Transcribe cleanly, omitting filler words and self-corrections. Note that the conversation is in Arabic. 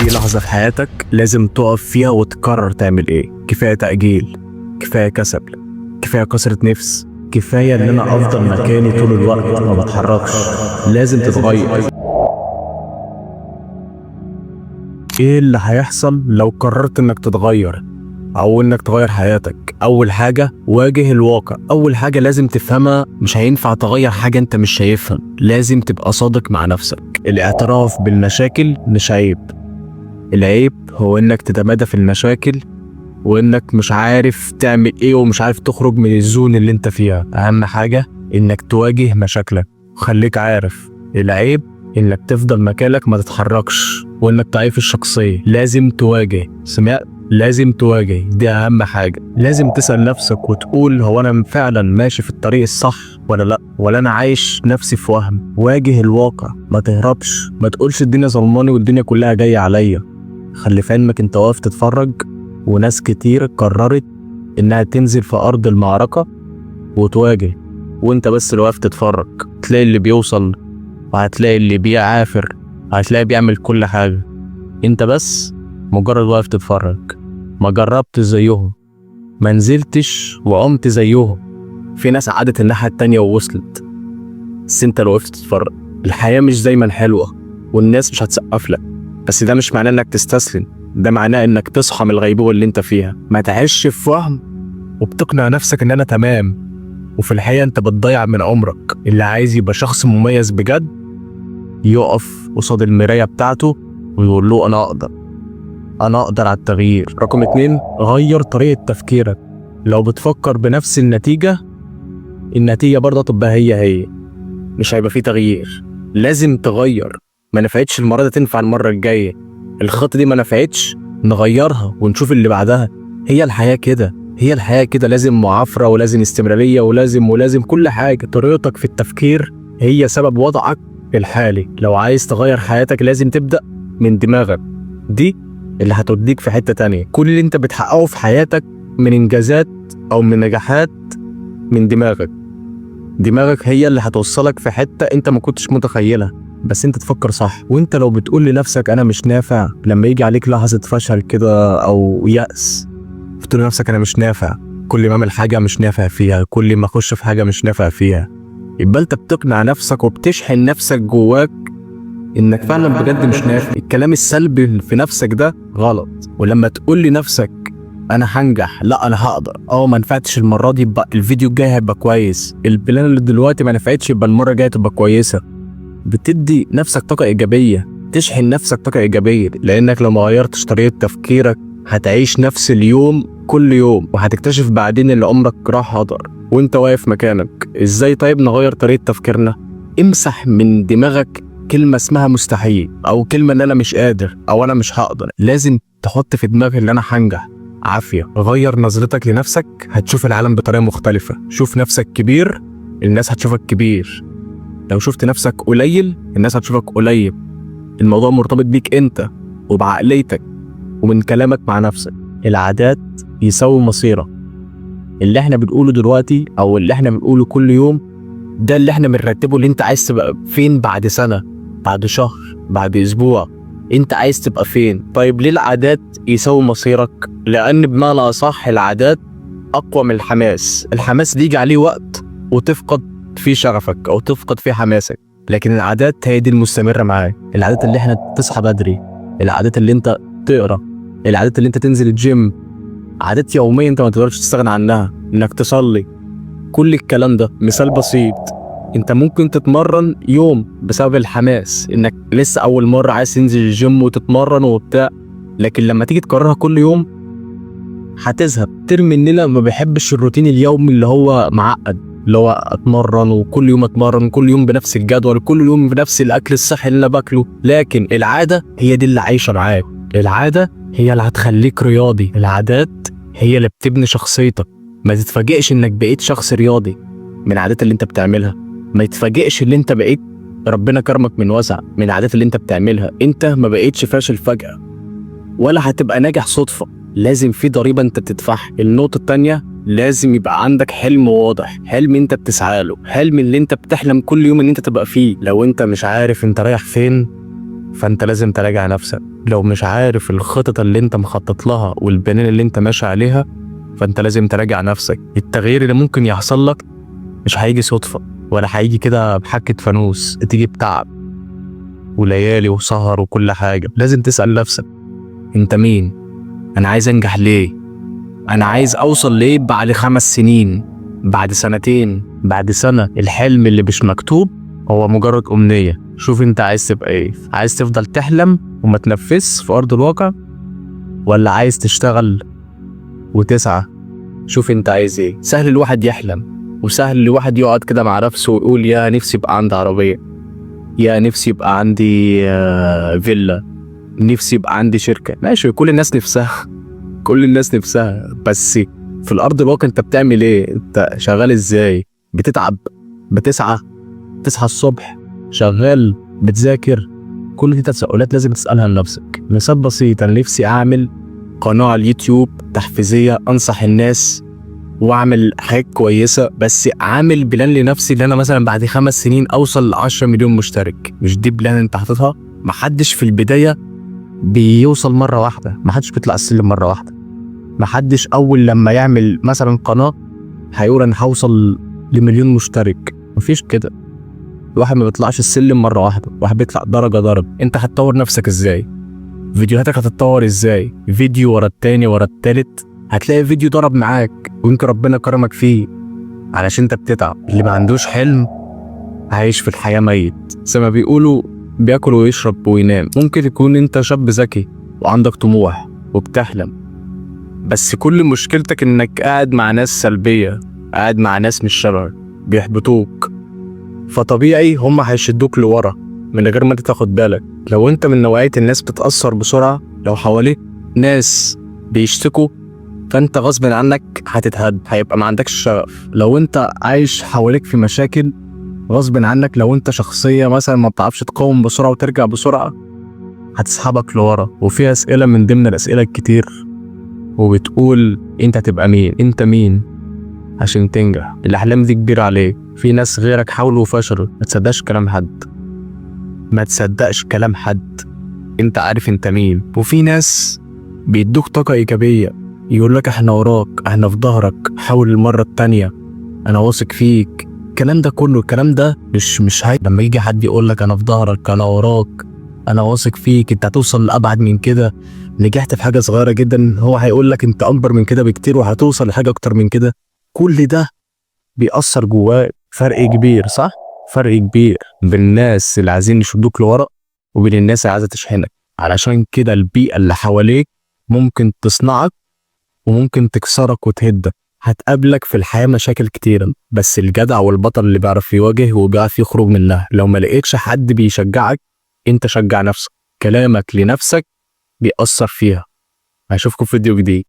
في لحظة في حياتك لازم تقف فيها وتقرر تعمل ايه. كفاية تأجيل، كفاية كسل، كفاية كسرة نفس، كفاية ان انا افضل مكاني طول الوقت ما بتحركش. لازم تتغير. ايه اللي هيحصل لو قررت انك تتغير او انك تغير حياتك؟ اول حاجة واجه الواقع. اول حاجة لازم تفهمها، مش هينفع تغير حاجة انت مش شايفها. لازم تبقى صادق مع نفسك. الاعتراف بالمشاكل مش عيب، العيب هو انك تتمادى في المشاكل وانك مش عارف تعمل ايه ومش عارف تخرج من الزون اللي انت فيها. اهم حاجة انك تواجه مشاكلك. خليك عارف العيب انك تفضل مكانك ما تتحركش وانك ضعيف الشخصية. لازم تواجه. سمعت؟ لازم تواجه، دي اهم حاجة. لازم تسأل نفسك وتقول هو انا فعلا ماشي في الطريق الصح ولا لا، ولا انا عايش نفسي في وهم. واجه الواقع، ما تهربش. ما تقولش الدنيا ظلماني والدنيا كلها جاية عليا. خلي في علمك انت واقف تتفرج، وناس كتير قررت انها تنزل في ارض المعركة وتواجه، وانت بس اللي واقف تتفرج. تلاقي اللي بيوصل وهتلاقي اللي بيعافر، هتلاقي بيعمل كل حاجة. انت بس مجرد واقف تتفرج. ما جربت زيهم، ما نزلتش وقمت زيهم. في ناس عادت الناحية التانية ووصلت، بس انت اللي وقفت تتفرج. الحياة مش دايما حلوة والناس مش هتسقف لك، بس ده مش معناه انك تستسلم. ده معناه انك تصحى من الغيبوبة اللي انت فيها. ما تعيش في وهم وبتقنع نفسك ان انا تمام، وفي الحقيقة انت بتضيع من عمرك. اللي عايز يبقى شخص مميز بجد يقف قصاد المراية بتاعته ويقول له انا اقدر على التغيير. رقم 2، غير طريقة تفكيرك. لو بتفكر بنفس النتيجة برضه تبقى هي، مش هيبقى فيه تغيير. لازم تغير. ما نفعتش المرة دي تنفع المرة الجاية. الخطة دي ما نفعتش نغيرها ونشوف اللي بعدها. هي الحياة كده، لازم معافرة ولازم استمرارية ولازم كل حاجة. طريقتك في التفكير هي سبب وضعك الحالي. لو عايز تغير حياتك لازم تبدأ من دماغك، دي اللي هتوديك في حتة تانية. كل اللي انت بتحققه في حياتك من انجازات او من نجاحات من دماغك هي اللي هتوصلك في حتة انت ما كنتش متخيلها، بس انت تفكر صح. وانت لو بتقول لنفسك انا مش نافع، لما يجي عليك لحظة فشل كده او يأس، بتقول لنفسك انا مش نافع. كل ما اعمل حاجة مش نافع فيها، كل ما اخش في حاجة مش نافع فيها، يبقى انت بتقنع نفسك وبتشحن نفسك جواك انك فعلا بجد مش نافع. الكلام السلبي في نفسك ده غلط. ولما تقول لنفسك انا هنجح، لا انا هقدر، ما نفعتش المره دي، يبقى الفيديو الجاي هيبقى كويس. البلان اللي دلوقتي ما نفعتش، يبقى المره الجايه تبقى كويسه. بتدي نفسك طاقه ايجابيه، تشحن نفسك طاقه ايجابيه. لانك لو ما غيرتش طريقه تفكيرك هتعيش نفس اليوم كل يوم، وهتكتشف بعدين اللي عمرك راح هدر وانت واقف مكانك. ازاي طيب نغير طريقه تفكيرنا؟ امسح من دماغك كلمة اسمها مستحيل، أو كلمة إن أنا مش قادر أو أنا مش هقدر. لازم تحط في دماغك إن أنا هنجح عافية. غير نظرتك لنفسك، هتشوف العالم بطريقة مختلفة. شوف نفسك كبير، الناس هتشوفك كبير. لو شفت نفسك قليل، الناس هتشوفك قليل. الموضوع مرتبط بيك أنت وبعقليتك ومن كلامك مع نفسك. العادات يساوي مصيرك. اللي احنا بنقوله دلوقتي أو اللي احنا بنقوله كل يوم، ده اللي احنا بنرتبه. اللي انت عايز تبقى فين بعد سنة، بعد شهر، بعد اسبوع. انت عايز تبقى فين؟ طيب ليه العادات يساوي مصيرك؟ لان بمعنى اصح العادات اقوى من الحماس. الحماس بيجي عليه وقت وتفقد فيه شغفك او تفقد فيه حماسك، لكن العادات هي دي المستمرة معاك. العادات اللي احنا تصحى بدري، العادات اللي انت تقرا، العادات اللي انت تنزل الجيم، عادات يومية انت ما تقدرش تستغنى عنها. انك تصلي، كل الكلام ده. مثال بسيط، انت ممكن تتمرن يوم بسبب الحماس، انك لسه اول مرة عايز تنزل الجيم وتتمرن وبتاع، لكن لما تيجي تكررها كل يوم هتزهق، ترمي النيلة. ما بيحبش الروتين اليومي اللي هو معقد، اللي هو اتمرن وكل يوم اتمرن، كل يوم بنفس الجدول، كل يوم بنفس الاكل الصحي اللي انا باكله. لكن العادة هي دي اللي عايشة معاك. العادة هي اللي هتخليك رياضي. العادات هي اللي بتبني شخصيتك. ما تتفاجئش انك بقيت شخص رياضي من العادات اللي انت بتعملها. ما يتفاجئش اللي انت بقيت ربنا كرمك من وسع من العادات اللي انت بتعملها. انت ما بقيتش فاشل فجأة ولا هتبقى ناجح صدفة. لازم في ضريبة انت بتدفعها. النقطة التانية، لازم يبقى عندك حلم واضح، حلم انت بتسعى له، حلم اللي انت بتحلم كل يوم ان انت تبقى فيه. لو انت مش عارف انت رايح فين، فانت لازم تراجع نفسك. لو مش عارف الخطط اللي انت مخطط لها والبنين اللي انت ماشي عليها، فانت لازم تراجع نفسك. التغيير اللي ممكن يحصل لك مش هيجي صدفة، ولا هيجي كده بحكة فانوس، تيجي بتعب وليالي وسهر وكل حاجة. لازم تسأل نفسك انت مين؟ انا عايز انجح ليه؟ انا عايز اوصل ليه بعد 5 سنين، بعد 2 سنين، بعد سنة؟ الحلم اللي مش مكتوب هو مجرد امنية. شوف انت عايز تبقى ايه؟ عايز تفضل تحلم وما تنفذش في ارض الواقع، ولا عايز تشتغل وتسعى؟ شوف انت عايز ايه. سهل الواحد يحلم، وسهل الواحد يقعد كده مع نفسه ويقول يا نفسي يبقى عندي عربية، يا نفسي يبقى عندي فيلا، نفسي يبقى عندي شركة. ماشي، كل الناس نفسها، كل الناس نفسها، بس في الارض الواقع انت بتعمل ايه؟ انت شغال ازاي؟ بتتعب؟ بتسعى؟ تصحى الصبح شغال؟ بتذاكر؟ كل دي تساؤلات لازم تسألها لنفسك. مثال بسيط، انا نفسي اعمل قناة على اليوتيوب تحفيزية انصح الناس واعمل حاجات كويسة، بس عامل بلان لنفسي اللي انا مثلا بعد 5 سنين اوصل ل10 مليون مشترك. مش دي بلان انت حاططها؟ محدش في البداية بيوصل مرة واحدة، محدش بيطلع السلم مرة واحدة. محدش اول لما يعمل مثلا قناة هيقول انا هوصل ل1 مليون مشترك. مفيش كده. الواحد ما بيطلعش السلم مرة واحدة، واحد بيطلع درجة درجة. انت هتطور نفسك ازاي؟ فيديوهاتك هتتطور ازاي؟ فيديو ورا التاني ورا التالت هتلاقي فيديو ضرب معاك، ويمكن ربنا كرمك فيه علشان انت بتتعب. اللي ما عندوش حلم عايش في الحياة ميت، زي ما بيقولوا بياكل ويشرب وينام. ممكن يكون انت شاب ذكي وعندك طموح وبتحلم، بس كل مشكلتك انك قاعد مع ناس سلبية، قاعد مع ناس مش شبهك بيحبطوك، فطبيعي هم هيشدوك لورا من غير ما انت تاخد بالك. لو انت من نوعية الناس بتتأثر بسرعة، لو حواليك ناس بيشتكوا، فانت غصب عنك هتتهد، هيبقى ما عندكش شغف. لو انت عايش حواليك في مشاكل، غصب عنك لو انت شخصية مثلا ما بتعرفش تقاوم بسرعة وترجع بسرعة، هتسحبك لورا. وفي أسئلة من ضمن الأسئلة الكتير وبتقول انت تبقى مين؟ انت مين عشان تنجح؟ الأحلام دي كبيرة عليك، في ناس غيرك حاولوا وفشلوا. ما تصدقش كلام حد، ما تصدقش كلام حد. انت عارف انت مين. وفي ناس بيدوك طاقة إيجابية، يقول لك احنا وراك، احنا في ظهرك، حاول المرة التانية، انا واثق فيك. الكلام ده كله، الكلام ده مش هاي. لما يجي حد يقول لك انا في ظهرك، انا وراك، انا واثق فيك، انت هتوصل لأبعد من كده. نجحت في حاجة صغيرة جدا، هو هيقول لك انت اكبر من كده بكتير وهتوصل لحاجة اكتر من كده. كل ده بيأثر جواك. فرق كبير، صح؟ فرق كبير بين الناس اللي عايزين يشدوك لورا وبين الناس اللي عايزة تشحنك. علشان كده البيئة اللي حواليك ممكن تصنعك وممكن تكسرك وتهدك. هتقابلك في الحياة مشاكل كتيرة، بس الجدع والبطل اللي بيعرف يواجه وبيعرف يخرج منها. لو ما لقيتش حد بيشجعك، انت شجع نفسك. كلامك لنفسك بيأثر فيها. هشوفكم في فيديو جديد.